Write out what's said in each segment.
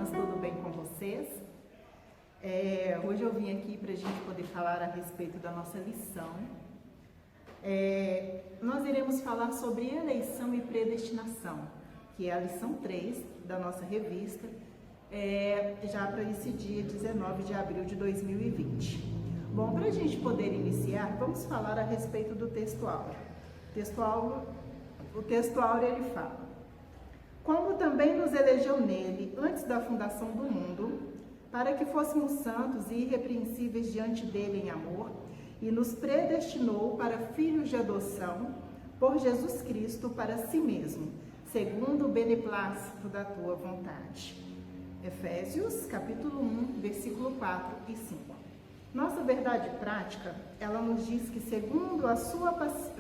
irmãs, tudo bem com vocês? Hoje eu vim aqui para a gente poder falar a respeito da nossa lição. Nós iremos falar sobre eleição e predestinação, que é a lição 3 da nossa revista, já para esse dia 19 de abril de 2020. Bom, para a gente poder iniciar, vamos falar a respeito do texto áureo. O texto áureo ele fala: como também nos elegeu nele antes da fundação do mundo, para que fôssemos santos e irrepreensíveis diante dele em amor, e nos predestinou para filhos de adoção por Jesus Cristo para si mesmo, segundo o beneplácito da tua vontade. Efésios, capítulo 1, versículo 4 e 5. Nossa verdade prática, ela nos diz que, segundo a sua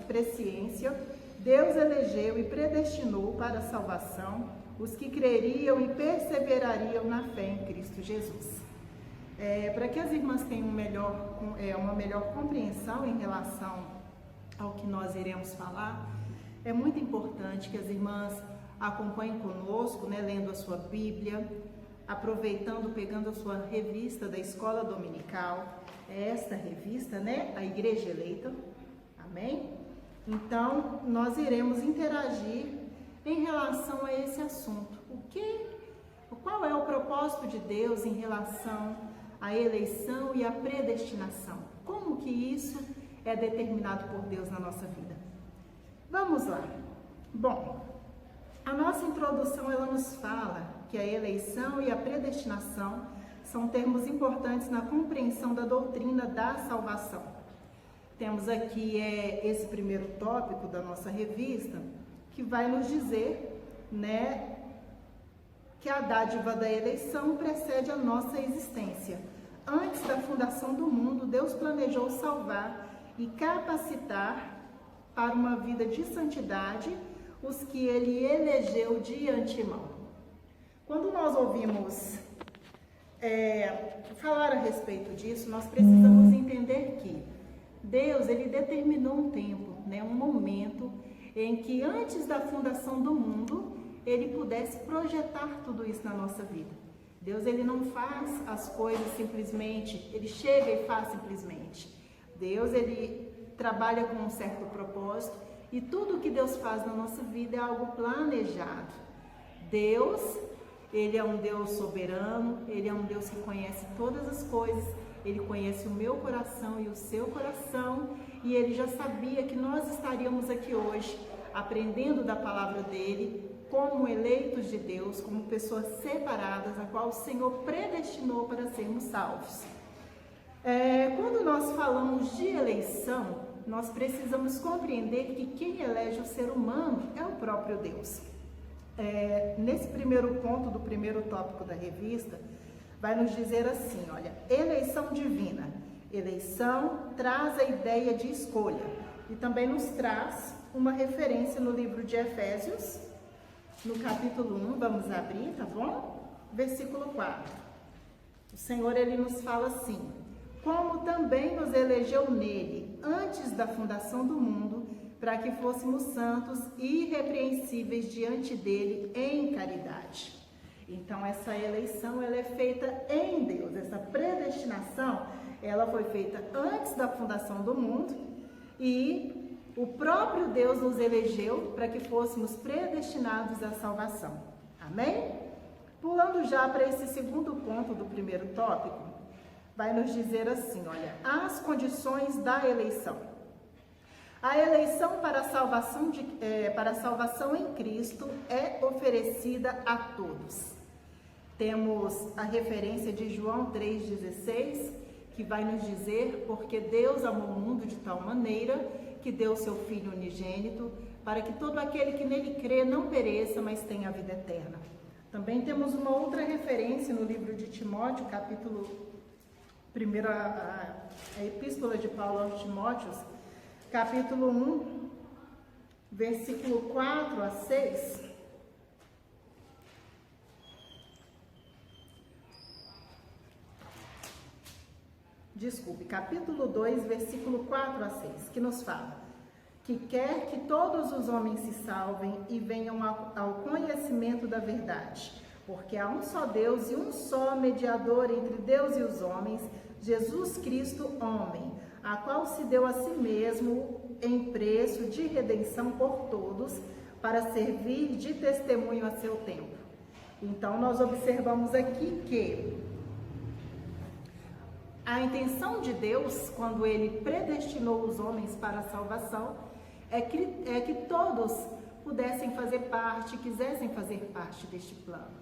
presciência, Deus elegeu e predestinou para a salvação os que creriam e perseverariam na fé em Cristo Jesus. Para que as irmãs tenham uma melhor compreensão em relação ao que nós iremos falar, é muito importante que as irmãs acompanhem conosco, lendo a sua Bíblia, aproveitando, pegando a sua revista da Escola Dominical, esta revista, a Igreja Eleita, amém? Então, nós iremos interagir em relação a esse assunto. Qual é o propósito de Deus em relação à eleição e à predestinação? Como que isso é determinado por Deus na nossa vida? Vamos lá. Bom, a nossa introdução, ela nos fala que a eleição e a predestinação são termos importantes na compreensão da doutrina da salvação. Temos aqui esse primeiro tópico da nossa revista, que vai nos dizer, que a dádiva da eleição precede a nossa existência. Antes da fundação do mundo, Deus planejou salvar e capacitar para uma vida de santidade os que Ele elegeu de antemão. Quando nós ouvimos falar a respeito disso, nós precisamos entender que Deus, Ele determinou um tempo, um momento em que antes da fundação do mundo, Ele pudesse projetar tudo isso na nossa vida. Deus, Ele não faz as coisas simplesmente, Ele chega e faz simplesmente. Deus, Ele trabalha com um certo propósito e tudo que Deus faz na nossa vida é algo planejado. Deus, Ele é um Deus soberano, Ele é um Deus que conhece todas as coisas. Ele conhece o meu coração e o seu coração, e Ele já sabia que nós estaríamos aqui hoje, aprendendo da palavra dEle, como eleitos de Deus, como pessoas separadas, a qual o Senhor predestinou para sermos salvos. Quando nós falamos de eleição, nós precisamos compreender que quem elege o ser humano é o próprio Deus. Nesse primeiro ponto do primeiro tópico da revista, vai nos dizer assim, olha, eleição divina. Eleição traz a ideia de escolha e também nos traz uma referência no livro de Efésios, no capítulo 1, vamos abrir, tá bom? Versículo 4. O Senhor, Ele nos fala assim: como também nos elegeu nele antes da fundação do mundo, para que fôssemos santos e irrepreensíveis diante dele em caridade. Então, essa eleição, ela é feita em Deus. Essa predestinação, ela foi feita antes da fundação do mundo e o próprio Deus nos elegeu para que fôssemos predestinados à salvação. Amém? Pulando já para esse segundo ponto do primeiro tópico, vai nos dizer assim, olha, as condições da eleição. A eleição para a salvação em Cristo é oferecida a todos. Temos a referência de João 3,16, que vai nos dizer: porque Deus amou o mundo de tal maneira que deu seu Filho unigênito, para que todo aquele que nele crê não pereça, mas tenha a vida eterna. Também temos uma outra referência no livro de Timóteo, capítulo 1, a Epístola de Paulo aos Timóteos, capítulo 1, versículo 4 a 6. Capítulo 2, versículo 4 a 6, que nos fala: que quer que todos os homens se salvem e venham ao conhecimento da verdade, porque há um só Deus e um só mediador entre Deus e os homens, Jesus Cristo, homem, a qual se deu a si mesmo em preço de redenção por todos, para servir de testemunho a seu tempo. Então, nós observamos aqui que a intenção de Deus, quando Ele predestinou os homens para a salvação, é que todos pudessem fazer parte, quisessem fazer parte deste plano.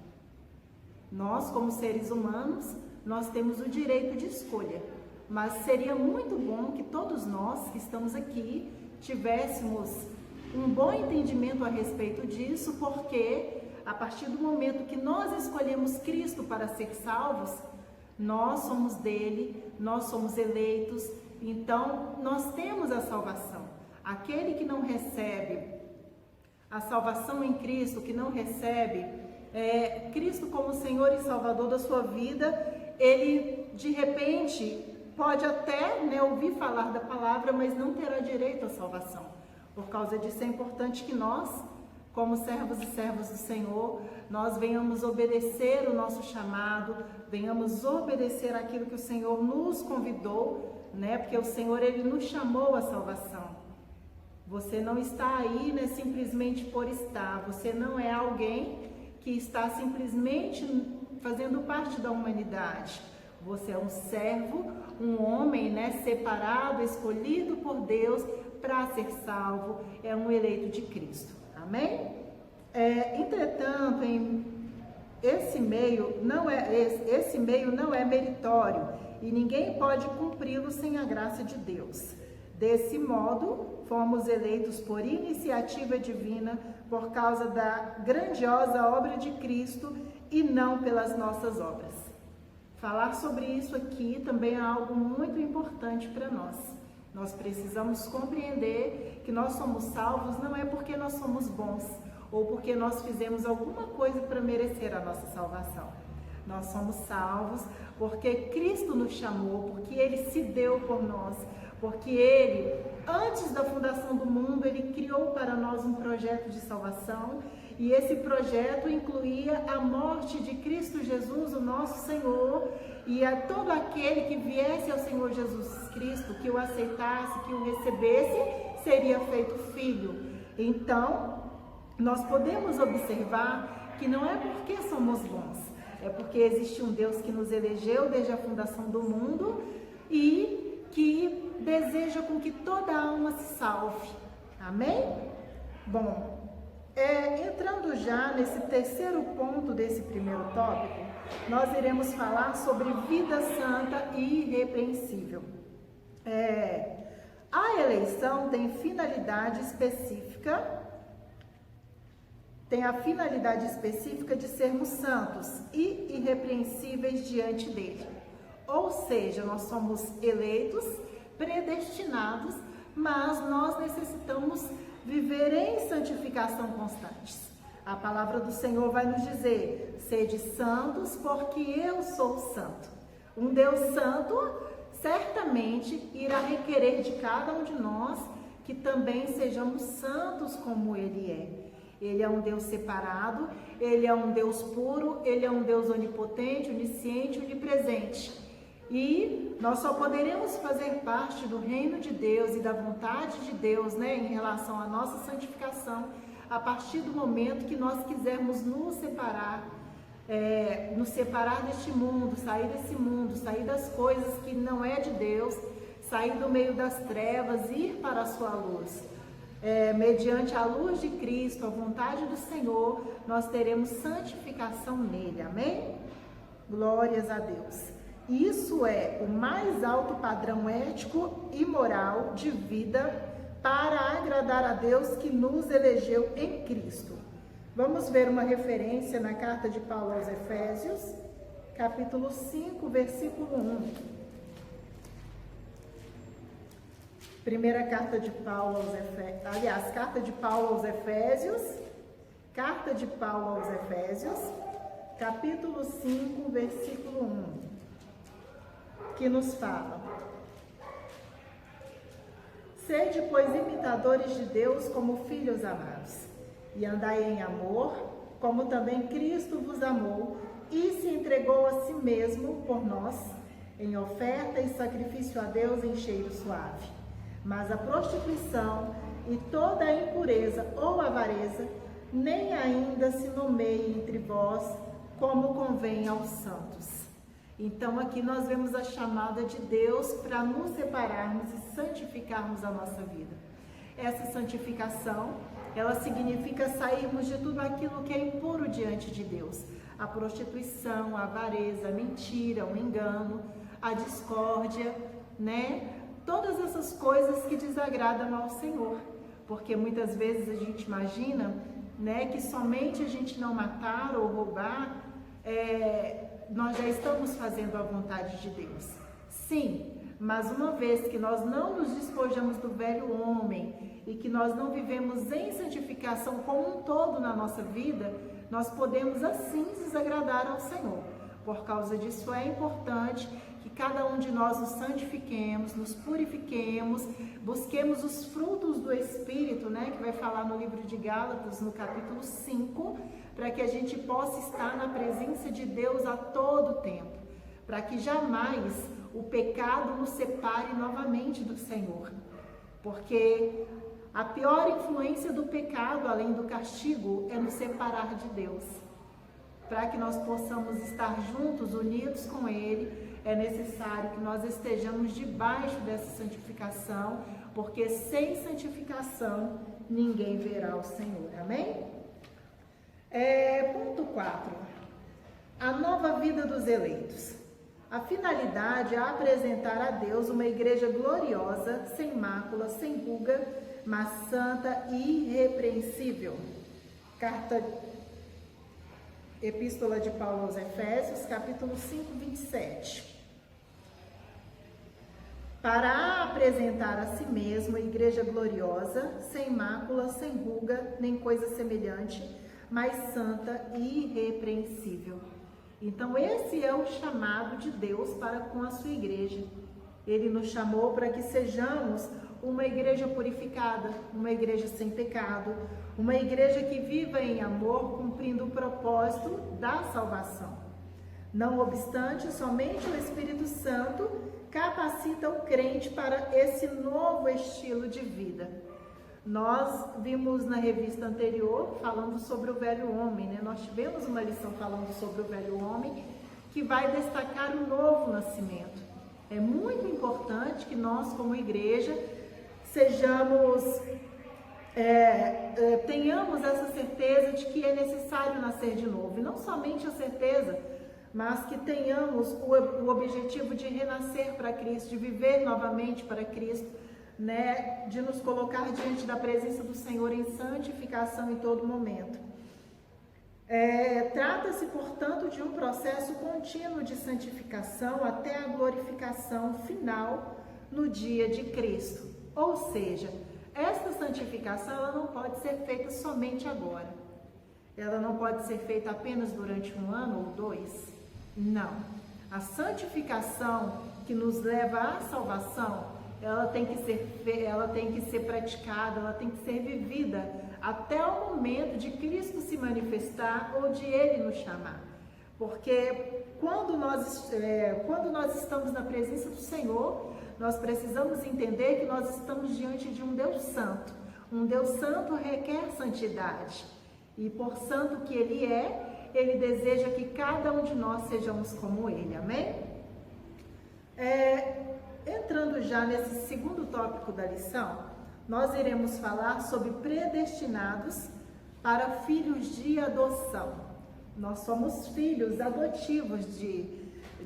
Nós, como seres humanos, nós temos o direito de escolha, mas seria muito bom que todos nós que estamos aqui tivéssemos um bom entendimento a respeito disso, porque a partir do momento que nós escolhemos Cristo para ser salvos, nós somos dele, nós somos eleitos, então nós temos a salvação. Aquele que não recebe a salvação em Cristo, que não recebe Cristo como Senhor e Salvador da sua vida, ele de repente pode até ouvir falar da palavra, mas não terá direito à salvação. Por causa disso é importante que nós, como servos e servas do Senhor, nós venhamos obedecer o nosso chamado, venhamos obedecer aquilo que o Senhor nos convidou, porque o Senhor, Ele nos chamou à salvação. Você não está aí, simplesmente por estar, você não é alguém que está simplesmente fazendo parte da humanidade. Você é um servo, um homem, separado, escolhido por Deus para ser salvo, é um eleito de Cristo. Amém? Entretanto, esse meio não é meritório e ninguém pode cumpri-lo sem a graça de Deus. Desse modo, fomos eleitos por iniciativa divina por causa da grandiosa obra de Cristo e não pelas nossas obras. Falar sobre isso aqui também é algo muito importante para nós. Nós precisamos compreender que nós somos salvos não é porque nós somos bons ou porque nós fizemos alguma coisa para merecer a nossa salvação. Nós somos salvos porque Cristo nos chamou, porque Ele se deu por nós, porque Ele, antes da fundação do mundo, Ele criou para nós um projeto de salvação, e esse projeto incluía a morte de Cristo Jesus, o nosso Senhor, e a todo aquele que viesse ao Senhor Jesus Cristo, que o aceitasse, que o recebesse, seria feito filho. Então, nós podemos observar que não é porque somos bons, é porque existe um Deus que nos elegeu desde a fundação do mundo e que deseja com que toda alma se salve. Amém? Bom, entrando já nesse terceiro ponto desse primeiro tópico, nós iremos falar sobre vida santa e irrepreensível. A eleição tem a finalidade específica de sermos santos e irrepreensíveis diante dele. Ou seja, nós somos eleitos, predestinados, mas nós necessitamos viver em santificação constante. A palavra do Senhor vai nos dizer: sede santos, porque eu sou santo. Um Deus santo certamente irá requerer de cada um de nós que também sejamos santos como Ele é. Ele é um Deus separado, Ele é um Deus puro, Ele é um Deus onipotente, onisciente, onipresente. E nós só poderemos fazer parte do reino de Deus e da vontade de Deus, em relação à nossa santificação, a partir do momento que nós quisermos nos separar deste mundo, sair das coisas que não é de Deus, sair do meio das trevas, ir para a sua luz. Mediante a luz de Cristo, a vontade do Senhor, nós teremos santificação nele. Amém? Glórias a Deus. Isso é o mais alto padrão ético e moral de vida para agradar a Deus que nos elegeu em Cristo. Vamos ver uma referência na carta de Paulo aos Efésios, capítulo 5, versículo 1. Primeira carta de Paulo aos Efésios, carta de Paulo aos Efésios, capítulo 5, versículo 1. Que nos fala: sede, pois, imitadores de Deus como filhos amados, e andai em amor, como também Cristo vos amou e se entregou a si mesmo por nós, em oferta e sacrifício a Deus em cheiro suave. Mas a prostituição e toda a impureza ou avareza nem ainda se nomeie entre vós, como convém aos santos. Então aqui nós vemos a chamada de Deus para nos separarmos e santificarmos a nossa vida. Essa santificação, ela significa sairmos de tudo aquilo que é impuro diante de Deus. A prostituição, a avareza, a mentira, o engano, a discórdia, né? Todas essas coisas que desagradam ao Senhor. Porque muitas vezes a gente imagina, né, que somente a gente não matar ou roubar, nós já estamos fazendo a vontade de Deus. Sim, mas uma vez que nós não nos despojamos do velho homem e que nós não vivemos em santificação como um todo na nossa vida, nós podemos assim desagradar ao Senhor. Por causa disso é importante que cada um de nós nos santifiquemos, nos purifiquemos, busquemos os frutos do Espírito, né, que vai falar no livro de Gálatas, no capítulo 5, para que a gente possa estar na presença de Deus a todo tempo, para que jamais o pecado nos separe novamente do Senhor, porque a pior influência do pecado, além do castigo, é nos separar de Deus. Para que nós possamos estar juntos, unidos com Ele, é necessário que nós estejamos debaixo dessa santificação, porque sem santificação ninguém verá o Senhor. Amém? Ponto 4. A nova vida dos eleitos. A finalidade é apresentar a Deus uma igreja gloriosa, sem mácula, sem ruga, mas santa e irrepreensível. Epístola de Paulo aos Efésios, capítulo 5, 27. Para apresentar a si mesmo a igreja gloriosa, sem mácula, sem ruga, nem coisa semelhante, mas santa e irrepreensível. Então esse é o chamado de Deus para com a sua igreja. Ele nos chamou para que sejamos uma igreja purificada, uma igreja sem pecado, uma igreja que viva em amor, cumprindo o propósito da salvação. Não obstante, somente o Espírito Santo capacita o crente para esse novo estilo de vida. Nós vimos na revista anterior falando sobre o velho homem, né? Nós tivemos uma lição falando sobre o velho homem que vai destacar o novo nascimento. É muito importante que nós, como igreja, tenhamos essa certeza de que é necessário nascer de novo. E não somente a certeza, mas que tenhamos o objetivo de renascer para Cristo, de viver novamente para Cristo, né? De nos colocar diante da presença do Senhor em santificação em todo momento. Trata-se, portanto, de um processo contínuo de santificação até a glorificação final no dia de Cristo. Ou seja, essa santificação ela não pode ser feita somente agora. Ela não pode ser feita apenas durante 1 ano ou 2. Não. A santificação que nos leva à salvação, ela tem que ser praticada, ela tem que ser vivida até o momento de Cristo se manifestar ou de Ele nos chamar. Porque quando nós estamos na presença do Senhor, nós precisamos entender que nós estamos diante de um Deus santo. Um Deus santo requer santidade. E por santo que Ele é, Ele deseja que cada um de nós sejamos como Ele. Amém? Entrando já nesse segundo tópico da lição, nós iremos falar sobre predestinados para filhos de adoção. Nós somos filhos adotivos de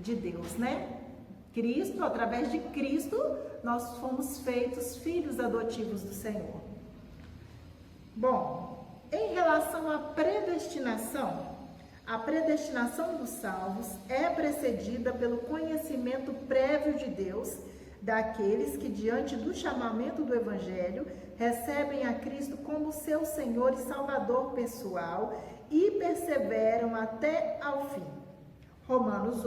Deus, né? Cristo, através de Cristo, nós fomos feitos filhos adotivos do Senhor. Bom, em relação à predestinação, a predestinação dos salvos é precedida pelo conhecimento prévio de Deus daqueles que, diante do chamamento do Evangelho, recebem a Cristo como seu Senhor e Salvador pessoal e perseveram até ao fim. Romanos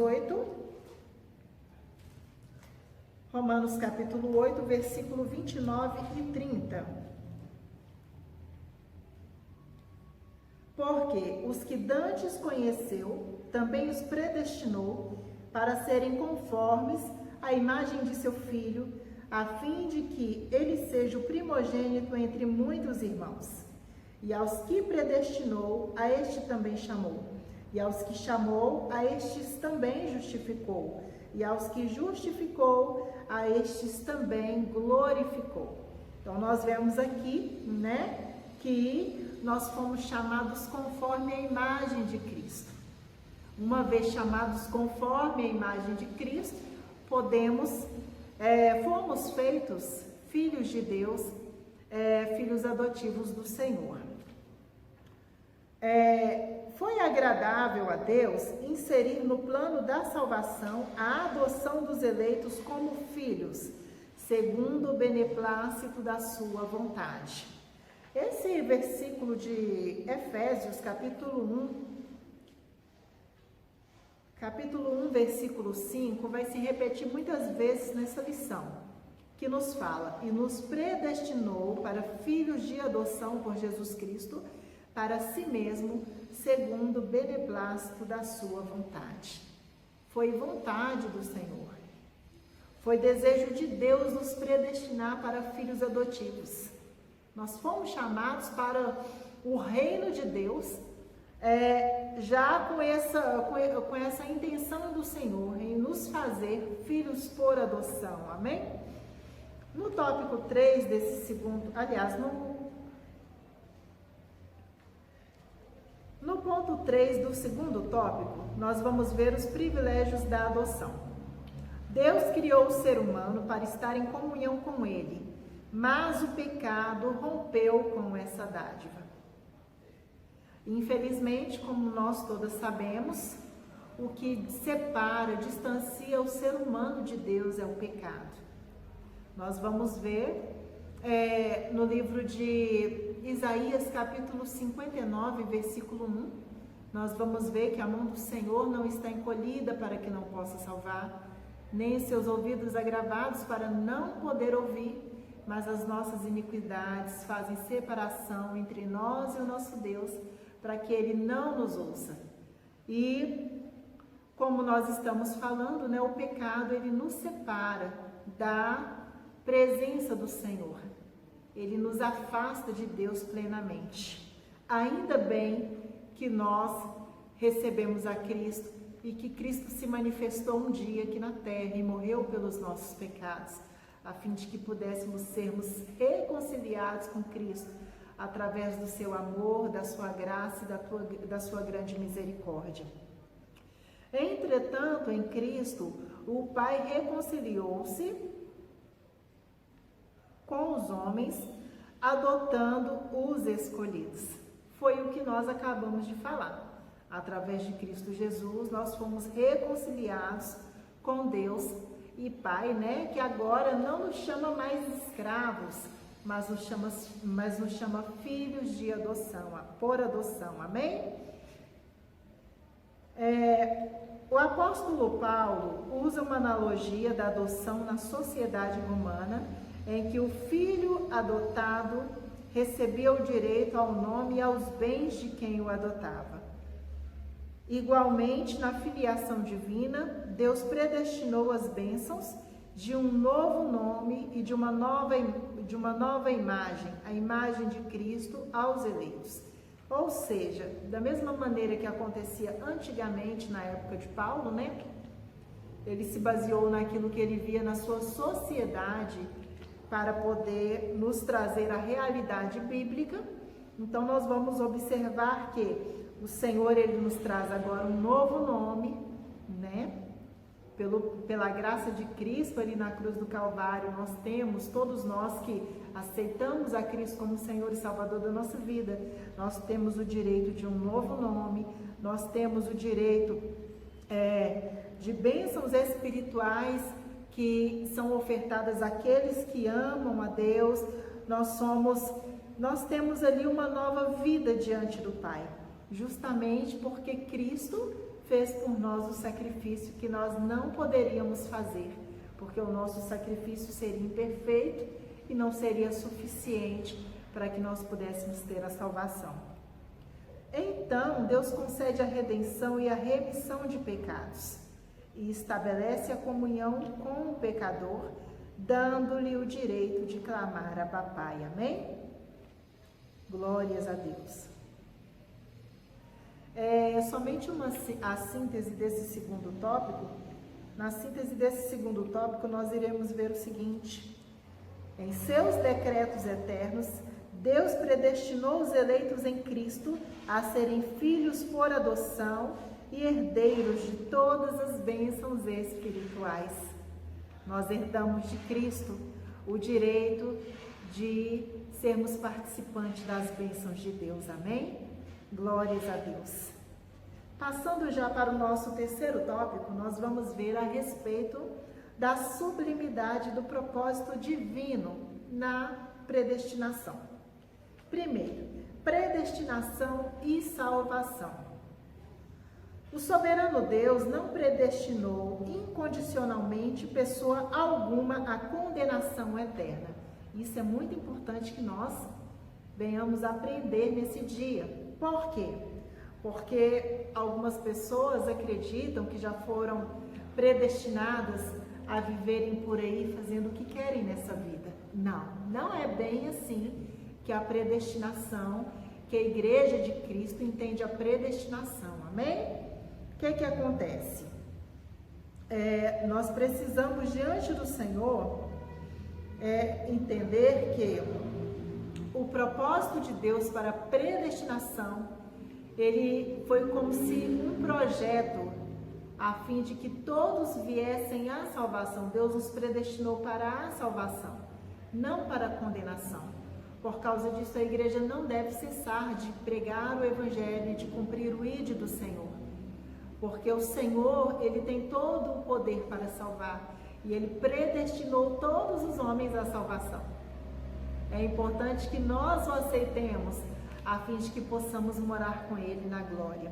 capítulo 8, versículo 29 e 30. Porque os que dantes conheceu, também os predestinou para serem conformes à imagem de seu Filho, a fim de que ele seja o primogênito entre muitos irmãos. E aos que predestinou, a este também chamou. E aos que chamou, a estes também justificou. E aos que justificou, a estes também glorificou. Então, nós vemos aqui, né, que nós fomos chamados conforme a imagem de Cristo. Uma vez chamados conforme a imagem de Cristo, fomos feitos filhos de Deus, filhos adotivos do Senhor. Foi agradável a Deus inserir no plano da salvação a adoção dos eleitos como filhos, segundo o beneplácito da sua vontade. Esse versículo de Efésios, capítulo 1, versículo 5, vai se repetir muitas vezes nessa lição, que nos fala: e nos predestinou para filhos de adoção por Jesus Cristo, para si mesmo, segundo o beneplácito da sua vontade. Foi vontade do Senhor. Foi desejo de Deus nos predestinar para filhos adotivos. Nós fomos chamados para o reino de Deus, já com essa intenção do Senhor em nos fazer filhos por adoção, amém? No tópico 3 desse segundo, aliás, no ponto 3 do segundo tópico, nós vamos ver os privilégios da adoção. Deus criou o ser humano para estar em comunhão com ele, mas o pecado rompeu com essa dádiva. Infelizmente, como nós todas sabemos, o que separa, distancia o ser humano de Deus é o pecado. Nós vamos ver no livro de Isaías, capítulo 59, versículo 1, nós vamos ver que a mão do Senhor não está encolhida para que não possa salvar, nem seus ouvidos agravados para não poder ouvir, mas as nossas iniquidades fazem separação entre nós e o nosso Deus, para que Ele não nos ouça. E, como nós estamos falando, né, o pecado, ele nos separa da presença do Senhor. Ele nos afasta de Deus plenamente. Ainda bem que nós recebemos a Cristo e que Cristo se manifestou um dia aqui na terra e morreu pelos nossos pecados, a fim de que pudéssemos sermos reconciliados com Cristo através do seu amor, da sua graça e da sua grande misericórdia. Entretanto, em Cristo, o Pai reconciliou-se com os homens, adotando os escolhidos. Foi o que nós acabamos de falar. Através de Cristo Jesus, nós fomos reconciliados com Deus e Pai, né? Que agora não nos chama mais escravos, mas nos chama filhos de adoção, por adoção, amém? O apóstolo Paulo usa uma analogia da adoção na sociedade romana, em que o filho adotado recebia o direito ao nome e aos bens de quem o adotava. Igualmente, na filiação divina, Deus predestinou as bênçãos de um novo nome e de uma nova imagem, a imagem de Cristo, aos eleitos. Ou seja, da mesma maneira que acontecia antigamente na época de Paulo, né? Ele se baseou naquilo que ele via na sua sociedade para poder nos trazer a realidade bíblica. Então nós vamos observar que o Senhor, ele nos traz agora um novo nome, né? Pela graça de Cristo ali na cruz do Calvário, nós temos, todos nós que aceitamos a Cristo como Senhor e Salvador da nossa vida, nós temos o direito de um novo nome, nós temos o direito de bênçãos espirituais que são ofertadas àqueles que amam a Deus. Nós temos ali uma nova vida diante do Pai, justamente porque Cristo fez por nós o sacrifício que nós não poderíamos fazer, porque o nosso sacrifício seria imperfeito e não seria suficiente para que nós pudéssemos ter a salvação. Em então, Deus concede a redenção e a remissão de pecados e estabelece a comunhão com o pecador, dando-lhe o direito de clamar a Papai. Amém? Glórias a Deus. Somente a síntese desse segundo tópico. Na síntese desse segundo tópico, nós iremos ver o seguinte: em seus decretos eternos, Deus predestinou os eleitos em Cristo a serem filhos por adoção e herdeiros de todas as bênçãos espirituais. Nós herdamos de Cristo o direito de sermos participantes das bênçãos de Deus. Amém? Glórias a Deus. Passando já para o nosso terceiro tópico, nós vamos ver a respeito da sublimidade do propósito divino na predestinação. Primeiro, predestinação e salvação. O soberano Deus não predestinou incondicionalmente pessoa alguma à condenação eterna. Isso é muito importante que nós venhamos aprender nesse dia. Por quê? Porque algumas pessoas acreditam que já foram predestinadas a viverem por aí fazendo o que querem nessa vida. Não, não é bem assim que a predestinação, que a Igreja de Cristo entende a predestinação. Amém? O que acontece? Nós precisamos, diante do Senhor, entender que o propósito de Deus para a predestinação, ele foi como se um projeto a fim de que todos viessem à salvação. Deus nos predestinou para a salvação, não para a condenação. Por causa disso, a igreja não deve cessar de pregar o evangelho e de cumprir o ID do Senhor. Porque o Senhor, ele tem todo o poder para salvar e ele predestinou todos os homens à salvação. É importante que nós o aceitemos a fim de que possamos morar com ele na glória.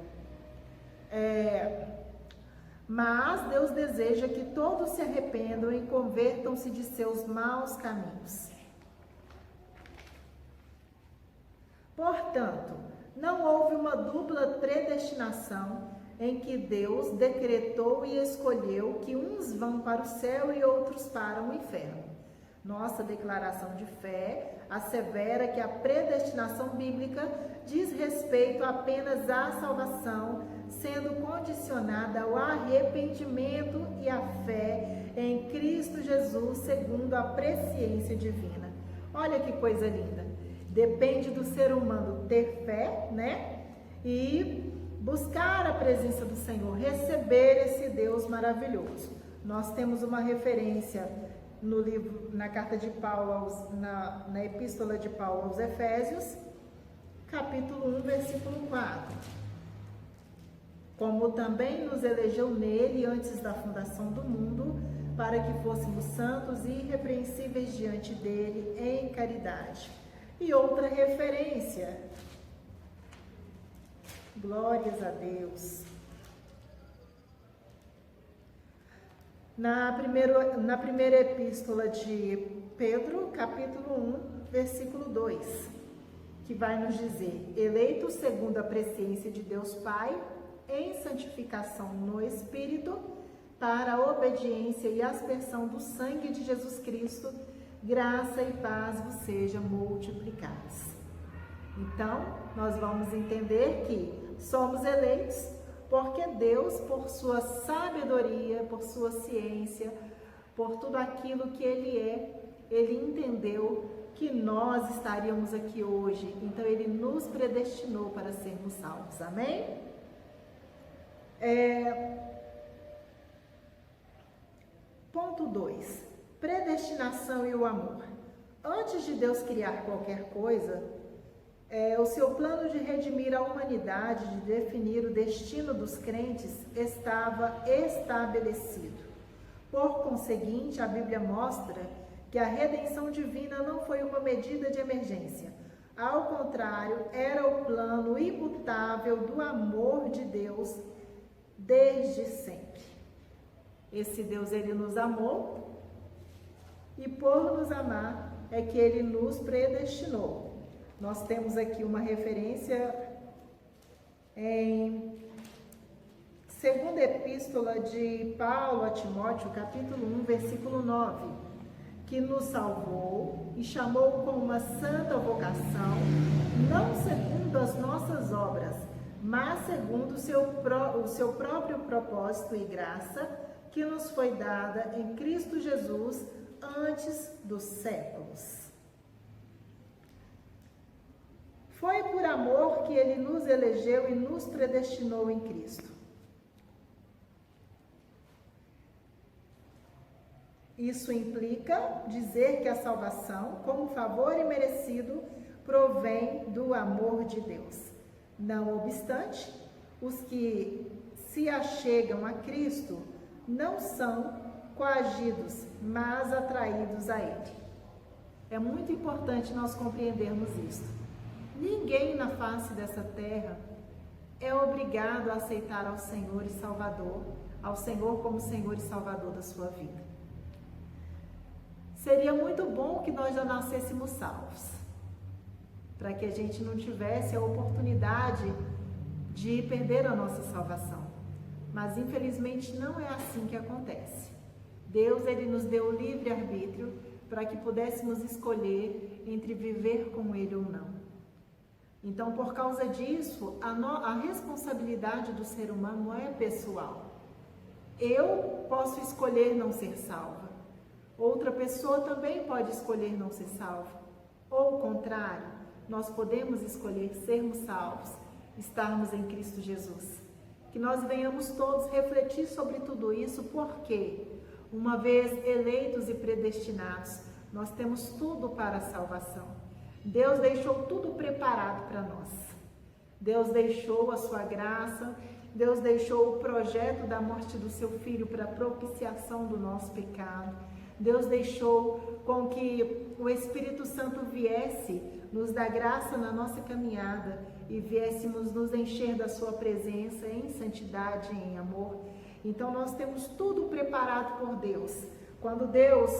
Mas Deus deseja que todos se arrependam e convertam-se de seus maus caminhos. Portanto, não houve uma dupla predestinação em que Deus decretou e escolheu que uns vão para o céu e outros para o inferno. Nossa declaração de fé assevera que a predestinação bíblica diz respeito apenas à salvação, sendo condicionada ao arrependimento e à fé em Cristo Jesus, segundo a presciência divina. Olha que coisa linda! Depende do ser humano ter fé, né? E buscar a presença do Senhor, receber esse Deus maravilhoso. Nós temos uma referência no livro, na carta de Paulo, na epístola de Paulo aos Efésios, capítulo 1, versículo 4. Como também nos elegeu nele antes da fundação do mundo, para que fôssemos santos e irrepreensíveis diante dele em caridade. E outra referência, glórias a Deus. Na primeira epístola de Pedro, capítulo 1, versículo 2, que vai nos dizer: eleitos segundo a presciência de Deus Pai, em santificação no Espírito, para a obediência e aspersão do sangue de Jesus Cristo, graça e paz vos sejam multiplicadas. Então, nós vamos entender que somos eleitos porque Deus, por sua sabedoria, por sua ciência, por tudo aquilo que Ele é, Ele entendeu que nós estaríamos aqui hoje. Então, Ele nos predestinou para sermos salvos. Amém? Ponto 2. Predestinação e o amor. Antes de Deus criar qualquer coisa, o seu plano de redimir a humanidade, de definir o destino dos crentes, estava estabelecido. Por conseguinte, a Bíblia mostra que a redenção divina não foi uma medida de emergência. Ao contrário, era o plano imutável do amor de Deus desde sempre. Esse Deus, Ele nos amou, e por nos amar é que Ele nos predestinou. Nós temos aqui uma referência em segunda epístola de Paulo a Timóteo, capítulo 1, versículo 9, que nos salvou e chamou com uma santa vocação, não segundo as nossas obras, mas segundo o seu próprio propósito e graça, que nos foi dada em Cristo Jesus antes dos séculos. Foi por amor que ele nos elegeu e nos predestinou em Cristo. Isso implica dizer que a salvação, como favor imerecido, provém do amor de Deus. Não obstante, os que se achegam a Cristo não são coagidos, mas atraídos a Ele. É muito importante nós compreendermos isso. Ninguém na face dessa terra é obrigado a aceitar ao Senhor e Salvador, ao Senhor como Senhor e Salvador da sua vida. Seria muito bom que nós já nascêssemos salvos, para que a gente não tivesse a oportunidade de perder a nossa salvação. Mas infelizmente não é assim que acontece. Deus, ele nos deu o livre-arbítrio para que pudéssemos escolher entre viver com Ele ou não. Então, por causa disso, a responsabilidade do ser humano é pessoal. Eu posso escolher não ser salva. Outra pessoa também pode escolher não ser salva. Ou o contrário, nós podemos escolher sermos salvos, estarmos em Cristo Jesus. Que nós venhamos todos refletir sobre tudo isso, porque, uma vez eleitos e predestinados, nós temos tudo para a salvação. Deus deixou tudo preparado para nós. Deus deixou a sua graça, Deus deixou o projeto da morte do seu Filho para propiciação do nosso pecado. Deus deixou com que o Espírito Santo viesse nos dar graça na nossa caminhada e viéssemos nos encher da sua presença em santidade e em amor. Então nós temos tudo preparado por Deus. Quando Deus,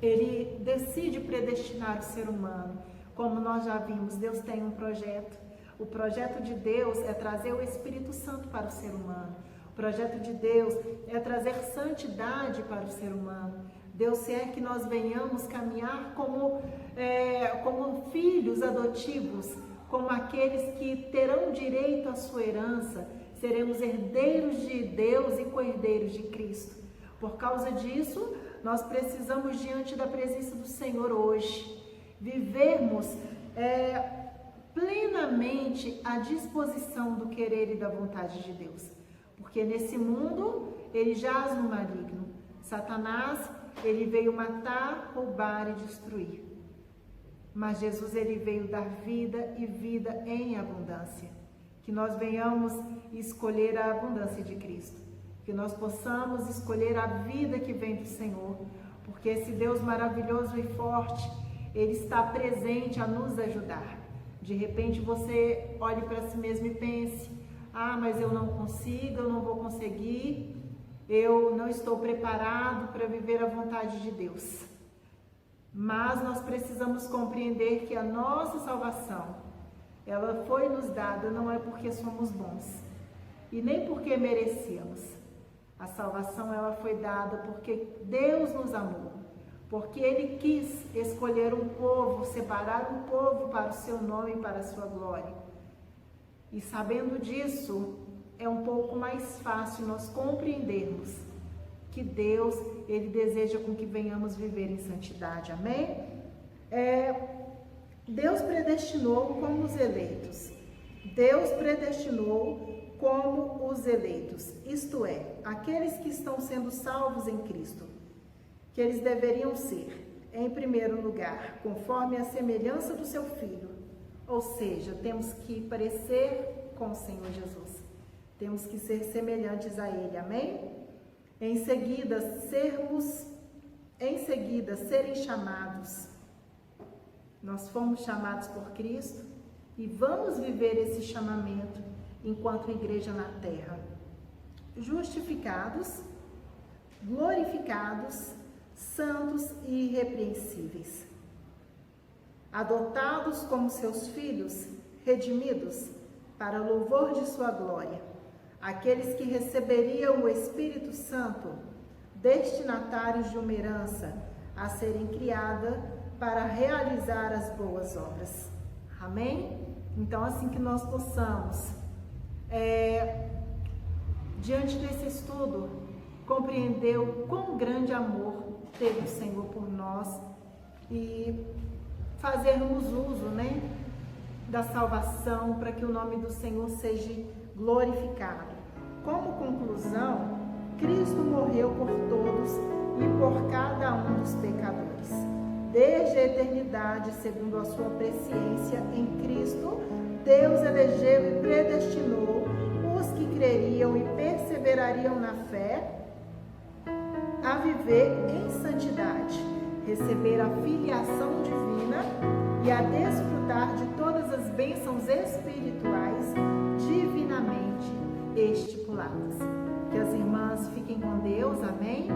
ele decide predestinar o ser humano, como nós já vimos, Deus tem um projeto. O projeto de Deus é trazer o Espírito Santo para o ser humano. O projeto de Deus é trazer santidade para o ser humano. Deus quer que nós venhamos caminhar como filhos adotivos, como aqueles que terão direito à sua herança. Seremos herdeiros de Deus e co-herdeiros de Cristo. Por causa disso, nós precisamos, diante da presença do Senhor hoje, vivermos plenamente à disposição do querer e da vontade de Deus. Porque nesse mundo, ele jaz no maligno. Satanás, ele veio matar, roubar e destruir. Mas Jesus, ele veio dar vida e vida em abundância. Que nós venhamos escolher a abundância de Cristo. Que nós possamos escolher a vida que vem do Senhor. Porque esse Deus maravilhoso e forte, ele está presente a nos ajudar. De repente você olhe para si mesmo e pense: mas eu não consigo, eu não vou conseguir, eu não estou preparado para viver a vontade de Deus. Mas nós precisamos compreender que a nossa salvação, ela foi nos dada não é porque somos bons e nem porque merecíamos. A salvação, ela foi dada porque Deus nos amou, porque Ele quis escolher um povo, separar um povo para o seu nome e para a sua glória. E sabendo disso, é um pouco mais fácil nós compreendermos que Deus, Ele deseja com que venhamos viver em santidade. Amém? Deus predestinou como os eleitos. Deus predestinou como os eleitos, isto é, aqueles que estão sendo salvos em Cristo, que eles deveriam ser, em primeiro lugar, conforme a semelhança do seu Filho, ou seja, temos que parecer com o Senhor Jesus, temos que ser semelhantes a Ele, amém? Em seguida, serem chamados. Nós fomos chamados por Cristo e vamos viver esse chamamento enquanto igreja na terra. Justificados, glorificados, santos e irrepreensíveis. Adotados como seus filhos, redimidos, para louvor de sua glória, aqueles que receberiam o Espírito Santo, destinatários de uma herança a serem criada para realizar as boas obras. Amém? Então, assim que nós possamos, diante desse estudo, compreender o quão grande amor teve o Senhor por nós e fazermos uso, da salvação para que o nome do Senhor seja glorificado. Como conclusão, Cristo morreu por todos e por cada um dos pecadores. Desde a eternidade, segundo a sua presciência em Cristo, Deus elegeu e predestinou os que creriam e perseverariam na fé a viver em santidade, receber a filiação divina e a desfrutar de todas as bênçãos espirituais divinamente estipuladas. Que as irmãs fiquem com Deus, amém?